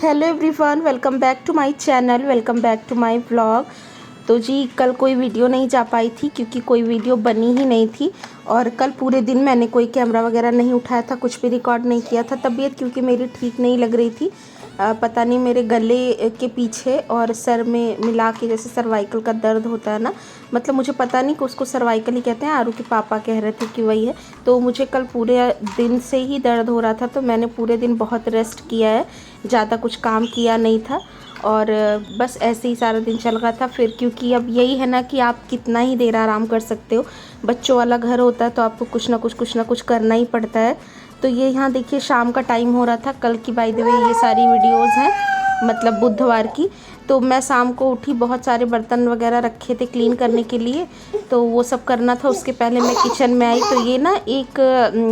Hello everyone, welcome back to my channel, welcome back to my vlog. तो जी कल कोई वीडियो नहीं जा पाई थी क्योंकि कोई वीडियो बनी ही नहीं थी। और कल पूरे दिन मैंने कोई कैमरा वगैरह नहीं उठाया था, कुछ भी रिकॉर्ड नहीं किया था। तबीयत क्योंकि मेरी ठीक नहीं लग रही थी। पता नहीं मेरे गले के पीछे और सर में मिला के जैसे सर्वाइकल का दर्द होता है ना, मतलब मुझे पता नहीं कि उसको सर्वाइकल ही कहते हैं। आरू के पापा कह रहे थे कि वही है। तो मुझे कल पूरे दिन से ही दर्द हो रहा था, तो मैंने पूरे दिन बहुत रेस्ट किया है, ज़्यादा कुछ काम किया नहीं था और बस ऐसे ही सारा दिन चल रहा था। फिर क्योंकि अब यही है ना कि आप कितना ही देर आराम कर सकते हो, बच्चों वाला घर होता है तो आपको कुछ ना कुछ करना ही पड़ता है। तो ये यहाँ देखिए शाम का टाइम हो रहा था। कल की बाय द वे ये सारी वीडियोस हैं, मतलब बुधवार की। तो मैं शाम को उठी, बहुत सारे बर्तन वगैरह रखे थे क्लीन करने के लिए, तो वो सब करना था। उसके पहले मैं किचन में आई तो ये ना एक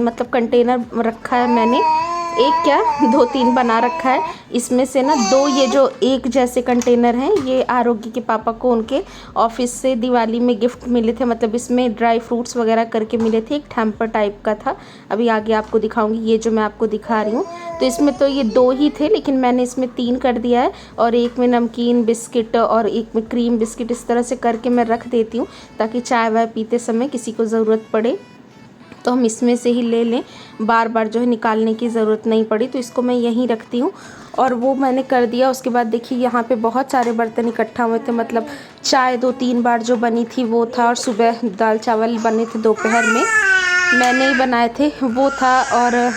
मतलब कंटेनर रखा है मैंने, एक क्या दो तीन बना रखा है। इसमें से ना दो ये जो एक जैसे कंटेनर हैं, ये आरोग्य के पापा को उनके ऑफिस से दिवाली में गिफ्ट मिले थे। मतलब इसमें ड्राई फ्रूट्स वगैरह करके मिले थे, एक हैम्पर टाइप का था। अभी आगे आपको दिखाऊंगी, ये जो मैं आपको दिखा रही हूँ। तो इसमें तो ये दो ही थे, लेकिन मैंने इसमें तीन कर दिया है। और एक में नमकीन बिस्किट और एक में क्रीम बिस्किट, इस तरह से करके मैं रख देती हूँ ताकि चाय वाय पीते समय किसी को ज़रूरत पड़े तो हम इसमें से ही ले लें, बार बार जो है निकालने की ज़रूरत नहीं पड़ी। तो इसको मैं यहीं रखती हूँ और वो मैंने कर दिया। उसके बाद देखिए यहाँ पे बहुत सारे बर्तन इकट्ठा हुए थे, मतलब चाय 2-3 बार जो बनी थी वो था, और सुबह दाल चावल बने थे दोपहर में, मैंने ही बनाए थे वो था, और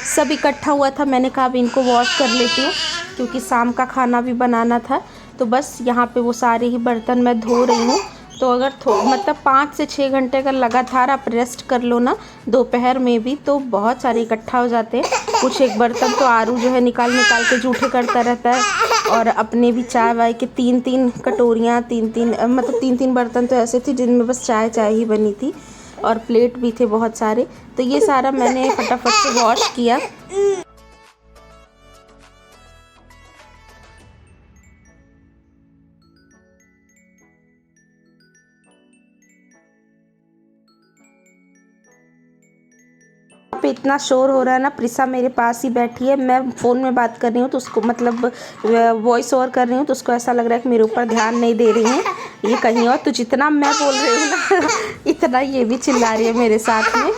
सब इकट्ठा हुआ था। मैंने कहा अब इनको वॉश कर लेती हूँ क्योंकि शाम का खाना भी बनाना था। तो बस यहाँ पे वो सारे ही बर्तन मैं धो रही हूँ। तो अगर मतलब 5 से 6 घंटे का लगातार आप रेस्ट कर लो ना दोपहर में भी, तो बहुत सारे इकट्ठा हो जाते हैं। कुछ एक बर्तन तो आरू जो है निकाल के जूठे करता रहता है। और अपने भी चाय वाय के 3-3 कटोरियाँ, 3-3 मतलब 3-3 बर्तन तो ऐसे थे जिनमें बस चाय ही बनी थी, और प्लेट भी थे बहुत सारे। तो ये सारा मैंने फटाफट से वॉश किया। पे इतना शोर हो रहा है ना, प्रिसा मेरे पास ही बैठी है, मैं फ़ोन में बात कर रही हूँ तो उसको मतलब वॉइस ओवर कर रही हूँ तो उसको ऐसा लग रहा है कि मेरे ऊपर ध्यान नहीं दे रही है ये कहीं और। तो जितना मैं बोल रही हूँ ना इतना ये भी चिल्ला रही है मेरे साथ में।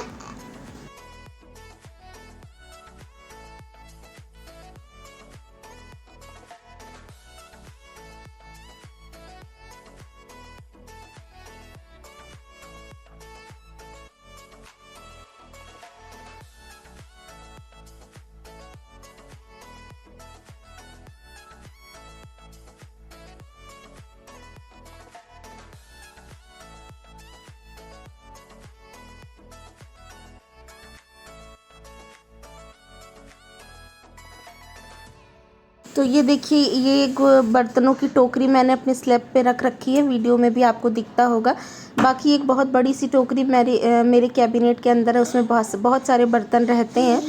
तो ये देखिए, ये एक बर्तनों की टोकरी मैंने अपने स्लैब पे रख रखी है, वीडियो में भी आपको दिखता होगा। बाकी एक बहुत बड़ी सी टोकरी मेरे कैबिनेट के अंदर है, उसमें बहुत सारे बर्तन रहते हैं।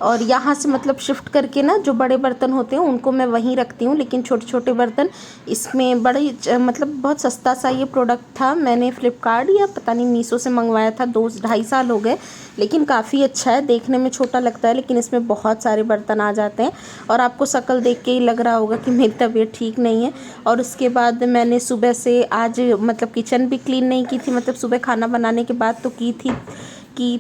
और यहाँ से मतलब शिफ्ट करके ना जो बड़े बर्तन होते हैं उनको मैं वहीं रखती हूँ, लेकिन छोटे छोटे बर्तन इसमें मतलब बहुत सस्ता सा ये प्रोडक्ट था। मैंने फ़्लिपकार्ट या पता नहीं मीशो से मंगवाया था, 2-2.5 साल हो गए, लेकिन काफ़ी अच्छा है। देखने में छोटा लगता है लेकिन इसमें बहुत सारे बर्तन आ जाते हैं। और आपको शक्ल देख के ही लग रहा होगा कि मेरी तबीयत ठीक नहीं है। और उसके बाद मैंने सुबह से आज मतलब किचन भी क्लीन नहीं की थी, मतलब सुबह खाना बनाने के बाद तो की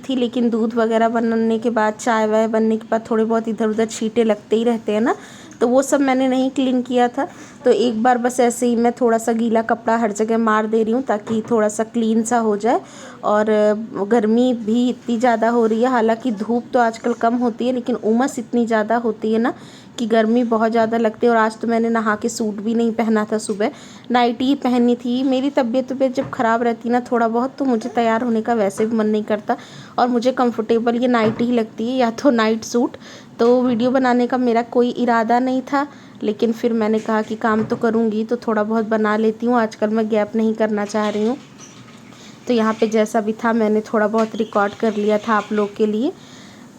थी, लेकिन दूध वगैरह बनने के बाद, चाय वाय बनने के बाद थोड़े बहुत इधर उधर छींटे लगते ही रहते हैं ना, तो वो सब मैंने नहीं क्लीन किया था। तो एक बार बस ऐसे ही मैं थोड़ा सा गीला कपड़ा हर जगह मार दे रही हूँ ताकि थोड़ा सा क्लीन सा हो जाए। और गर्मी भी इतनी ज़्यादा हो रही है, हालांकि धूप तो आजकल कम होती है लेकिन उमस इतनी ज़्यादा होती है ना कि गर्मी बहुत ज़्यादा लगती है। और आज तो मैंने नहा के सूट भी नहीं पहना था, सुबह नाइटी ही पहनी थी। मेरी तबीयत जब ख़राब रहती है ना थोड़ा बहुत, तो मुझे तैयार होने का वैसे भी मन नहीं करता, और मुझे कंफर्टेबल ये नाइटी ही लगती है या तो नाइट सूट। तो वीडियो बनाने का मेरा कोई इरादा नहीं था, लेकिन फिर मैंने कहा कि काम तो करूँगी तो थोड़ा बहुत बना लेती हूँ, आजकल मैं गैप नहीं करना चाह रही हूँ। तो यहाँ पे जैसा भी था मैंने थोड़ा बहुत रिकॉर्ड कर लिया था आप लोग के लिए।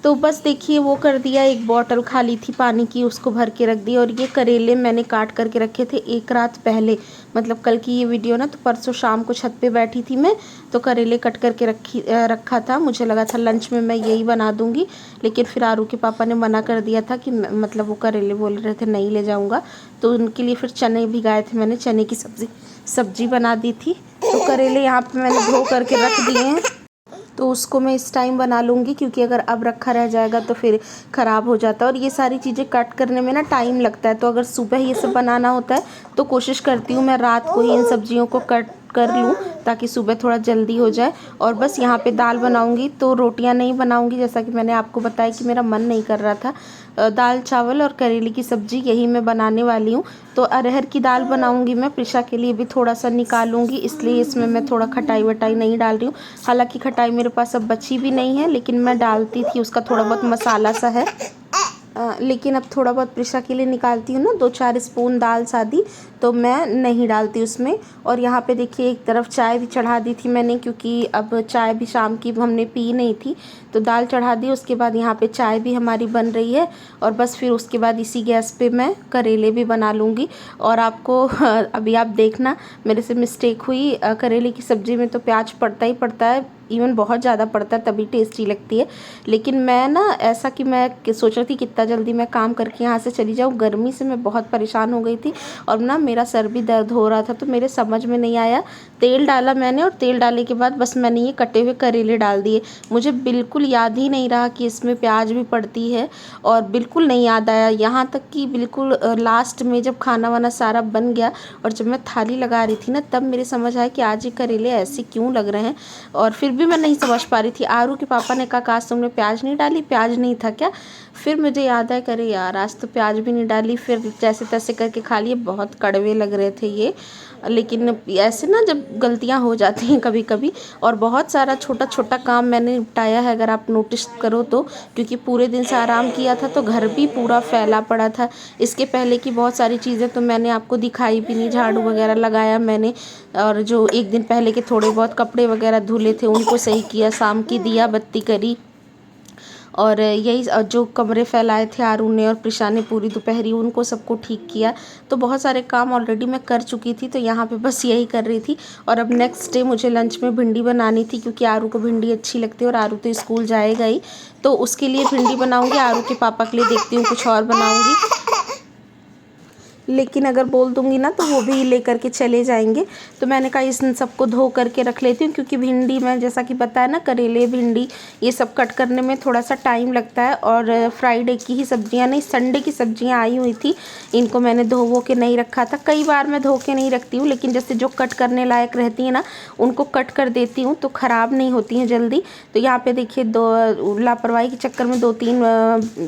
तो बस देखिए वो कर दिया, एक बॉटल खाली थी पानी की उसको भर के रख दी। और ये करेले मैंने काट करके रखे थे एक रात पहले, मतलब कल की ये वीडियो ना, तो परसों शाम को छत पे बैठी थी मैं, तो करेले कट करके रखा था। मुझे लगा था लंच में मैं यही बना दूंगी, लेकिन फिर आरू के पापा ने मना कर दिया था कि मतलब वो करेले बोल रहे थे नहीं ले जाऊंगा, तो उनके लिए फिर चने भिगाए थे मैंने, चने की सब्जी बना दी थी। तो करेले यहाँ पे मैंने धो करके रख दिए हैं, तो उसको मैं इस टाइम बना लूँगी, क्योंकि अगर अब रखा रह जाएगा तो फिर ख़राब हो जाता है। और ये सारी चीज़ें कट करने में ना टाइम लगता है, तो अगर सुबह ये सब बनाना होता है तो कोशिश करती हूँ मैं रात को ही इन सब्जियों को कट कर लूँ, ताकि सुबह थोड़ा जल्दी हो जाए। और बस यहाँ पे दाल बनाऊँगी, तो रोटियाँ नहीं बनाऊँगी, जैसा कि मैंने आपको बताया कि मेरा मन नहीं कर रहा था। दाल चावल और करेले की सब्ज़ी यही मैं बनाने वाली हूँ। तो अरहर की दाल बनाऊँगी मैं, प्रिशा के लिए भी थोड़ा सा निकालूँगी, इसलिए इसमें मैं थोड़ा खटाई वटाई नहीं डाल रही हूँ। हालांकि खटाई मेरे पास अब बची भी नहीं है, लेकिन मैं डालती थी, उसका थोड़ा बहुत मसाला सा है। लेकिन अब थोड़ा बहुत प्रिशा के लिए निकालती हूँ ना, 2-4 स्पून दाल सादी, तो मैं नहीं डालती उसमें। और यहाँ पे देखिए एक तरफ चाय भी चढ़ा दी थी मैंने, क्योंकि अब चाय भी शाम की हमने पी नहीं थी, तो दाल चढ़ा दी। उसके बाद यहाँ पे चाय भी हमारी बन रही है, और बस फिर उसके बाद इसी गैस पे मैं करेले भी बना लूँगी। और आपको अभी आप देखना मेरे से मिस्टेक हुई, करेले की सब्ज़ी में तो प्याज पड़ता ही पड़ता है, इवन बहुत ज़्यादा पड़ता है, तभी टेस्टी लगती है। लेकिन मैं ना ऐसा कि मैं सोच रही थी कितना जल्दी मैं काम करके यहाँ से चली जाऊँ, गर्मी से मैं बहुत परेशान हो गई थी, और ना मेरा सर भी दर्द हो रहा था, तो मेरे समझ में नहीं आया। तेल डाला मैंने, और तेल डालने के बाद बस मैंने ये कटे हुए करेले डाल दिए। मुझे बिल्कुल याद ही नहीं रहा कि इसमें प्याज भी पड़ती है, और बिल्कुल नहीं याद आया, यहाँ तक कि बिल्कुल लास्ट में जब खाना वाना सारा बन गया और जब मैं थाली लगा रही थी ना, तब मेरे समझ आया कि आज ये करेले ऐसे क्यों लग रहे हैं। और फिर भी मैं नहीं समझ पा रही थी। आरू के पापा ने कहा आज तुमने प्याज नहीं डाली, प्याज नहीं था क्या? फिर मुझे याद आया, करे यार आज तो प्याज भी नहीं डाली। फिर जैसे तैसे करके खा लिए, बहुत कड़वे लग रहे थे ये। लेकिन ऐसे ना जब गलतियां हो जाती हैं कभी कभी, और बहुत सारा छोटा छोटा काम मैंने निपटाया है अगर आप नोटिस करो तो, क्योंकि पूरे दिन से आराम किया था तो घर भी पूरा फैला पड़ा था। इसके पहले की बहुत सारी चीज़ें तो मैंने आपको दिखाई भी नहीं, झाड़ू वगैरह लगाया मैंने, और जो एक दिन पहले के थोड़े बहुत कपड़े वगैरह धुले थे उनको सही किया, शाम की दिया बत्ती करी, और यही जो कमरे फैलाए थे आरू ने और प्रिशा ने पूरी दोपहरी, उनको सबको ठीक किया। तो बहुत सारे काम ऑलरेडी मैं कर चुकी थी, तो यहाँ पे बस यही कर रही थी। और अब नेक्स्ट डे मुझे लंच में भिंडी बनानी थी, क्योंकि आरू को भिंडी अच्छी लगती है, और आरू तो स्कूल जाएगा ही, तो उसके लिए भिंडी बनाऊँगी। आरू के पापा के लिए देखती हूँ कुछ और बनाऊँगी, लेकिन अगर बोल दूंगी ना तो वो भी लेकर के चले जाएंगे। तो मैंने कहा इस सबको धो करके रख लेती हूँ, क्योंकि भिंडी में जैसा कि बताया ना, करेले भिंडी ये सब कट करने में थोड़ा सा टाइम लगता है। और फ्राइडे की ही सब्जियाँ नहीं, संडे की सब्जियाँ आई हुई थी, इनको मैंने धो के नहीं रखा था। कई बार मैं धो के नहीं रखती हूँ, लेकिन जैसे जो कट करने लायक रहती है ना, उनको कट कर देती हूँ तो ख़राब नहीं होती हैं जल्दी। तो यहाँ पे देखिए दो लापरवाही के चक्कर में 2-3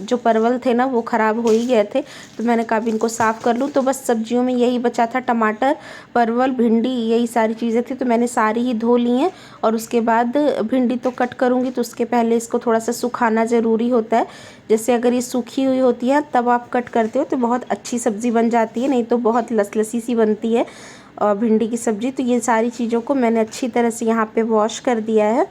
जो परवल थे ना वो ख़राब हो ही गए थे, तो मैंने कहा इनको साफ़ कर लूँ। तो बस सब्जियों में यही बचा था, टमाटर, परवल, भिंडी, यही सारी चीज़ें थी, तो मैंने सारी ही धो ली हैं। और उसके बाद भिंडी तो कट करूँगी, तो उसके पहले इसको थोड़ा सा सुखाना ज़रूरी होता है। जैसे अगर ये सूखी हुई होती है तब आप कट करते हो तो बहुत अच्छी सब्ज़ी बन जाती है, नहीं तो बहुत लसलसी सी बनती है और भिंडी की सब्ज़ी। तो ये सारी चीज़ों को मैंने अच्छी तरह से यहाँ पे वॉश कर दिया है।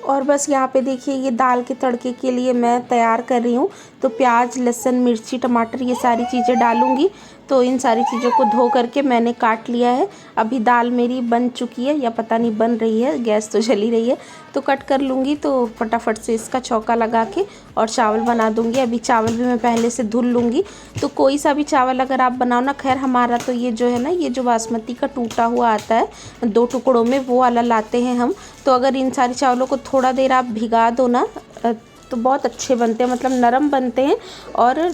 और बस यहाँ पे देखिए ये दाल के तड़के के लिए मैं तैयार कर रही हूँ। तो प्याज, लहसुन, मिर्ची, टमाटर ये सारी चीज़ें डालूँगी। तो इन सारी चीज़ों को धो करके मैंने काट लिया है। अभी दाल मेरी बन चुकी है, या पता नहीं बन रही है, गैस तो जली रही है, तो कट कर लूँगी। तो फटाफट से इसका छौंका लगा के और चावल बना दूँगी। अभी चावल भी मैं पहले से धुल लूँगी। तो कोई सा भी चावल अगर आप बनाओ ना, खैर हमारा तो ये जो है ना, ये जो बासमती का टूटा हुआ आता है 2 टुकड़ों में, वो वाला लाते हैं हम। तो अगर इन सारी चावलों को थोड़ा देर आप भिगा दो ना, तो बहुत अच्छे बनते हैं, मतलब नरम बनते हैं और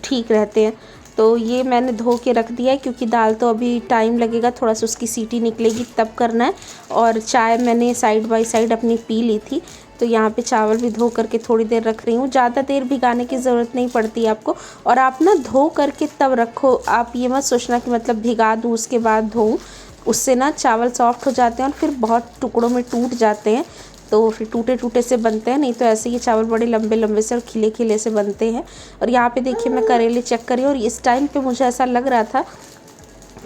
ठीक रहते हैं। तो ये मैंने धो के रख दिया है, क्योंकि दाल तो अभी टाइम लगेगा, थोड़ा सा उसकी सीटी निकलेगी तब करना है। और चाय मैंने साइड बाय साइड अपनी पी ली थी। तो यहाँ पे चावल भी धो करके थोड़ी देर रख रही हूँ। ज़्यादा देर भिगाने की ज़रूरत नहीं पड़ती आपको। और आप ना धो करके तब रखो, आप ये मत सोचना कि मतलब भिगा दूँ उसके बाद धोऊँ। उससे ना चावल सॉफ्ट हो जाते हैं और फिर बहुत टुकड़ों में टूट जाते हैं, तो फिर टूटे टूटे से बनते हैं, नहीं तो ऐसे ये चावल बड़े लंबे लंबे से और खिले खिले से बनते हैं। और यहाँ पे देखिए मैं करेले चेक करी और इस टाइम पे मुझे ऐसा लग रहा था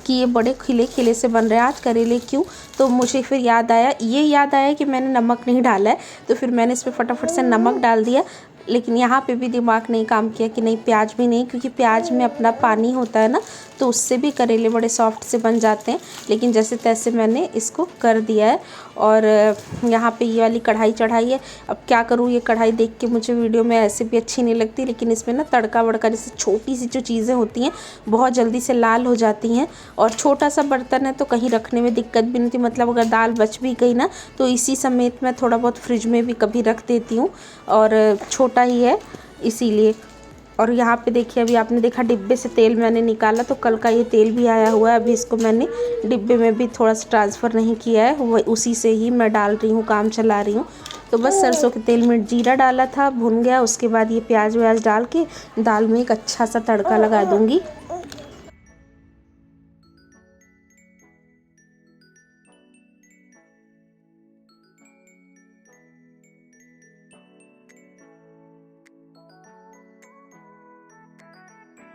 कि ये बड़े खिले खिले से बन रहे हैं आज करेले, क्यों? तो मुझे फिर याद आया कि मैंने नमक नहीं डाला है, तो फिर मैंने इसमें फटाफट से नमक डाल दिया। लेकिन यहाँ पे भी दिमाग नहीं काम किया कि नहीं प्याज भी नहीं, क्योंकि प्याज में अपना पानी होता है ना, तो उससे भी करेले बड़े सॉफ्ट से बन जाते हैं। लेकिन जैसे तैसे मैंने इसको कर दिया है। और यहाँ पे ये वाली कढ़ाई चढ़ाई है। अब क्या करूँ, ये कढ़ाई देख के मुझे वीडियो में ऐसे भी अच्छी नहीं लगती, लेकिन इसमें ना तड़का वड़का जैसे छोटी सी जो चीज़ें होती हैं बहुत जल्दी से लाल हो जाती हैं। और छोटा सा बर्तन है तो कहीं रखने में दिक्कत भी नहीं थी, मतलब अगर दाल बच भी गई ना तो इसी समेत मैं थोड़ा बहुत फ्रिज में भी कभी रख देती हूँ, और छोटा ही है इसीलिए। और यहाँ पे देखिए अभी आपने देखा डिब्बे से तेल मैंने निकाला, तो कल का ये तेल भी आया हुआ है। अभी इसको मैंने डिब्बे में भी थोड़ा सा ट्रांसफ़र नहीं किया है, वो उसी से ही मैं डाल रही हूँ, काम चला रही हूँ। तो बस सरसों के तेल में जीरा डाला था, भुन गया, उसके बाद ये प्याज व्याज डाल के दाल में एक अच्छा सा तड़का लगा दूँगी।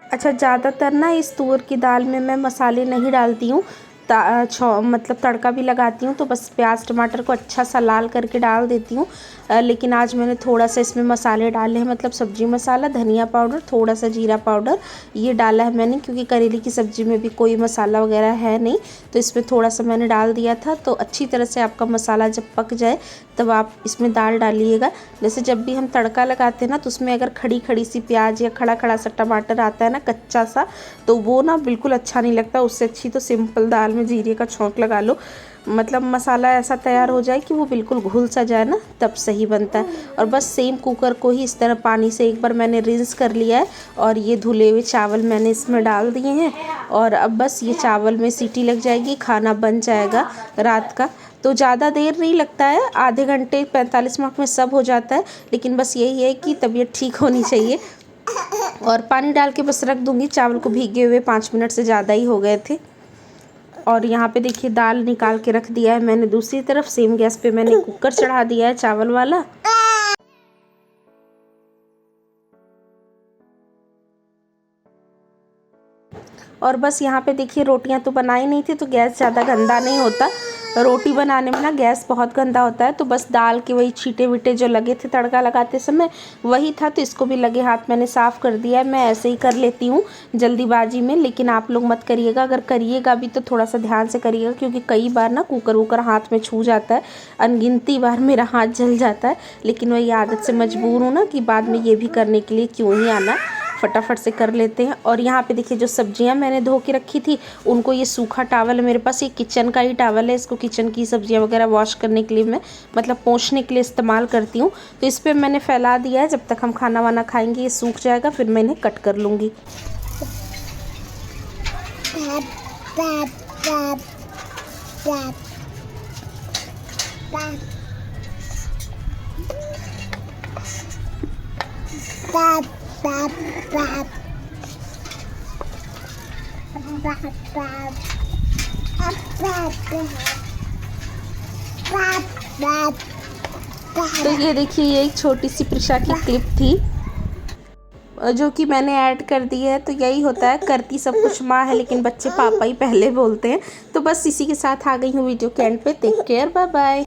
अच्छा, ज़्यादातर ना इस तुअर की दाल में मैं मसाले नहीं डालती हूँ, मतलब तड़का भी लगाती हूँ तो बस प्याज टमाटर को अच्छा सा लाल करके डाल देती हूँ। लेकिन आज मैंने थोड़ा सा इसमें मसाले डाले हैं, मतलब सब्जी मसाला, धनिया पाउडर, थोड़ा सा जीरा पाउडर ये डाला है मैंने, क्योंकि करेले की सब्ज़ी में भी कोई मसाला वगैरह है नहीं, तो इसमें थोड़ा सा मैंने डाल दिया था। तो अच्छी तरह से आपका मसाला जब पक जाए तब आप इसमें दाल डालिएगा। जैसे जब भी हम तड़का लगाते हैं ना, तो उसमें अगर खड़ी खड़ी सी प्याज या खड़ा खड़ा सा टमाटर आता है ना कच्चा सा, तो वो ना बिल्कुल अच्छा नहीं लगता। उससे अच्छी तो सिंपल दाल में जीरे का छौंक लगा लो, मतलब मसाला ऐसा तैयार हो जाए कि वो बिल्कुल घुल सा जाए ना, तब सही बनता है। और बस सेम कुकर को ही इस तरह पानी से एक बार मैंने रिंस कर लिया है, और ये धुले हुए चावल मैंने इसमें डाल दिए हैं। और अब बस ये चावल में सीटी लग जाएगी, खाना बन जाएगा रात का। तो ज़्यादा देर नहीं लगता है, आधे घंटे 45 मिनट में सब हो जाता है। लेकिन बस यही है कि तबीयत ठीक होनी चाहिए। और पानी डाल के बस रख दूँगी, चावल को भीगे हुए 5 मिनट से ज़्यादा ही हो गए थे। और यहाँ पे देखिए दाल निकाल के रख दिया है मैंने दूसरी तरफ, सेम गैस पे मैंने कुकर चढ़ा दिया है चावल वाला। और बस यहाँ पे देखिए रोटियाँ तो बनाई नहीं थी, तो गैस ज़्यादा गंदा नहीं होता। रोटी बनाने में ना गैस बहुत गंदा होता है, तो बस दाल के वही छींटे वीटे जो लगे थे तड़का लगाते समय वही था, तो इसको भी लगे हाथ मैंने साफ़ कर दिया है। मैं ऐसे ही कर लेती हूँ जल्दीबाजी में, लेकिन आप लोग मत करिएगा। अगर करिएगा भी तो थोड़ा सा ध्यान से करिएगा, क्योंकि कई बार ना कुकर वूकर हाथ में छू जाता है, अनगिनती बार मेरा हाथ जल जाता है। लेकिन वही आदत से मजबूर हूँ ना कि बाद में ये भी करने के लिए क्यों ही आना, फटाफट से कर लेते हैं। और यहाँ पे देखिए जो सब्जियां मैंने धो के रखी थी उनको, ये सूखा टावल है मेरे पास, ये किचन का ही टावल है, इसको किचन की सब्जियां वगैरह वॉश करने के लिए मैं, मतलब पोंछने के लिए इस्तेमाल करती हूँ। तो इस पर मैंने फैला दिया है, जब तक हम खाना वाना खाएंगे ये सूख जाएगा, फिर मैं इन्हें कट कर लूँगी। तो ये देखिए ये एक छोटी सी प्रिशा की क्लिप थी जो कि मैंने ऐड कर दी है। तो यही होता है, करती सब कुछ माँ है, लेकिन बच्चे पापा ही पहले बोलते हैं। तो बस इसी के साथ आ गई हूँ वीडियो के एंड पे। Take care, bye bye.